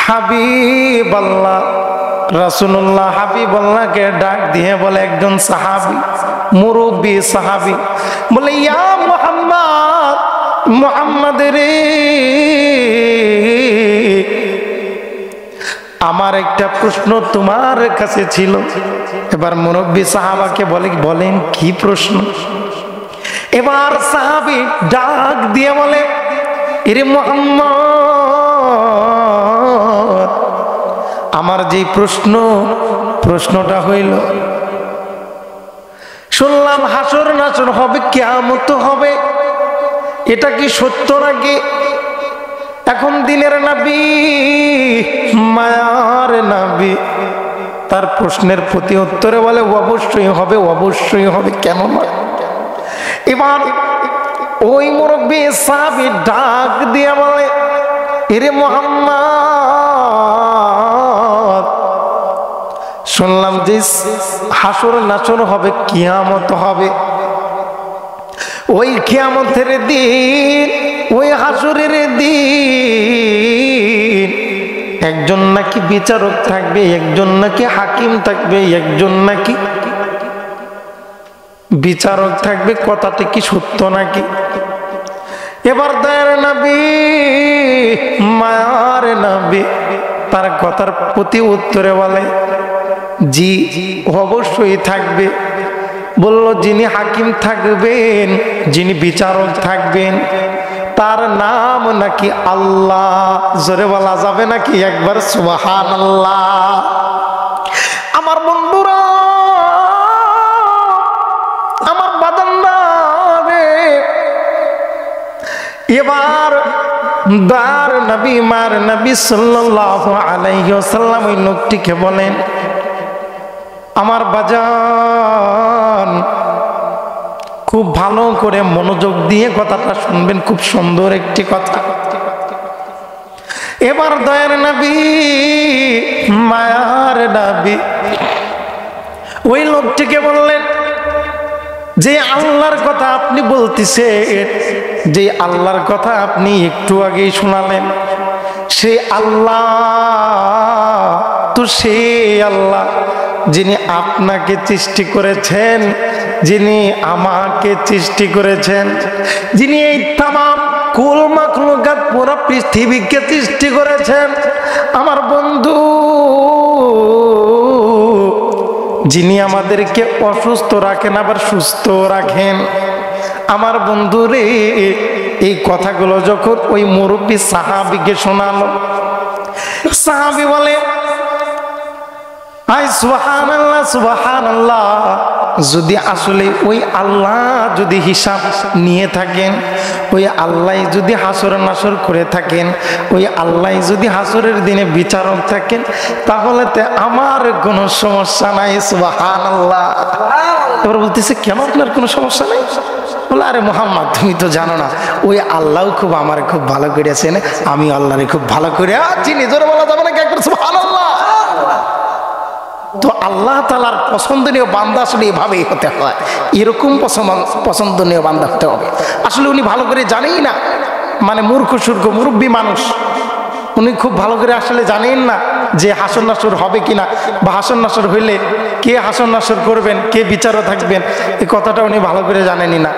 হাবিবাল্লাহ রাসূলুল্লাহ হাবিবাল্লাহকে ডাক দিয়ে বলে একজন সাহাবী, মুরব্বী সাহাবী, বলে ইয়া মুহাম্মদ, মুহাম্মদ রে, আমার একটা প্রশ্ন তোমার কাছে ছিল। এবার মুরব্বী সাহাবাকে বলেন কি প্রশ্ন? এবার সাহাবী ডাক দিয়ে বলে, এরে মুহাম্মদ, আমার যে প্রশ্নটা হইল, শুনলাম হাসর নাসর হবে, কিয়ামত হবে, এটা কি সত্য নাকি? এখন দিনের নবী, মায়ার নবী, তার প্রশ্নের প্রতি উত্তরে বলে অবশ্যই হবে, অবশ্যই হবে, কেন না? এবার ওই মুরব্বী সাহাবী ডাক দিয়ে বলে, এরে মুহাম্মদ, শুনলাম যে হাসর নাসর হবে, কিয়ামত হবে, ওই কিয়ামতের দিন, ওই হাসরের দিন একজন নাকি বিচারক থাকবে, একজন নাকি হাকিম থাকবে, একজন নাকি বিচারক থাকবে, কথাটা কি সত্য নাকি? এবার দয়ার নবী, মায়ার নবী, তার কথার প্রতি উত্তরে বলে জি অবশ্যই থাকবে। বলল যিনি হাকিম থাকবেন, যিনি বিচারক থাকবেন, তার নাম নাকি আল্লাহ। জোরে বলা যাবে নাকি একবার সুবহানাল্লাহ? আমার বন্ধুরা, আমার বাদান্না রে, এবার দার নবী, মার নবী সাল্লাল্লাহু আলাইহি ওয়াসাল্লাম ওই লোকটিকে বলেন, আমার বাজান, খুব ভালো করে মনোযোগ দিয়ে কথাটা শুনবেন, খুব সুন্দর একটি কথা। এবার দয়ার নবী, মায়ার নবী ওই লোকটিকে বললেন, যে আল্লাহর কথা আপনি বলতেছেন, যে আল্লাহর কথা আপনি একটু আগেই শোনালেন, সে আল্লাহ তো সে আল্লাহ যিনি আপনাকে সৃষ্টি করেছেন, যিনি আমাকে সৃষ্টি করেছেন, যিনি এই তামাম কুল মাখলুকাত পুরো পৃথিবীকে সৃষ্টি করেছেন। আমার বন্ধু, যিনি আমাদেরকে অসুস্থ রাখেন আবার সুস্থ রাখেন। আমার বন্ধু রে, এই কথাগুলো যখন ওই মুরব্বী সাহাবীকে শোনালো, সাহাবী বলে আই সুবহানাল্লাহ, সুবহানাল্লাহ, যদি আসলে ওই আল্লাহ যদি হিসাব নিয়ে থাকেন, ওই আল্লাহ যদি হাসর নাসর করে থাকেন, ওই আল্লাহ যদি হাসরের দিনে বিচারক থাকেন, তাহলে তো আমার কোনো সমস্যা নাই। সুবহানাল্লাহ। এবার বলতেছে, কেন আপনার কোনো সমস্যা নেই? বলে, আরে মুহাম্মদ, তুমি তো জানো না, ওই আল্লাহ খুব আমার খুব ভালো করেছেন, আমি আল্লাহরে খুব ভালো করে চিনি। জোরে বলা যাবে না একবার সুবহানাল্লাহ? তো আল্লাহ তাআলার পছন্দনীয় বান্দা আসলে এভাবেই হতে হয়, এরকম পছন্দনীয় বান্দা হতে হবে। আসলে উনি ভালো করে জানেই না, মানে মূর্খ সূর্খ মুরব্বী মানুষ, উনি খুব ভালো করে আসলে জানেন না যে হাসর নাসর হবে কিনা, বা হাসর নাসর হইলে কে হাসর নাসর করবেন, কে বিচারও থাকবেন, এই কথাটা উনি ভালো করে জানেনই না।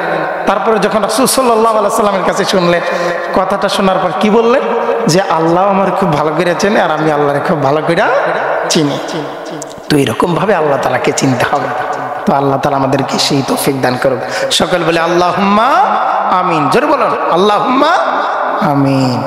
তারপরে যখন রাসূল সাল্লাল্লাহু আলাইহি সাল্লামের কাছে শুনলেন, কথাটা শোনার পর কি বললেন? যে আল্লাহ আমার খুব ভালো করে চেনে, আর আমি আল্লাহরে খুব ভালো করে চিনি। তো এরকম ভাবে আল্লাহ তাআলাকে চিনতে হবে। তো আল্লাহ তাআলা আমাদেরকে সেই তৌফিক দান করুন। সকল বলে আল্লাহুম্মা আমিন। জোরে বলুন আল্লাহুম্মা আমিন।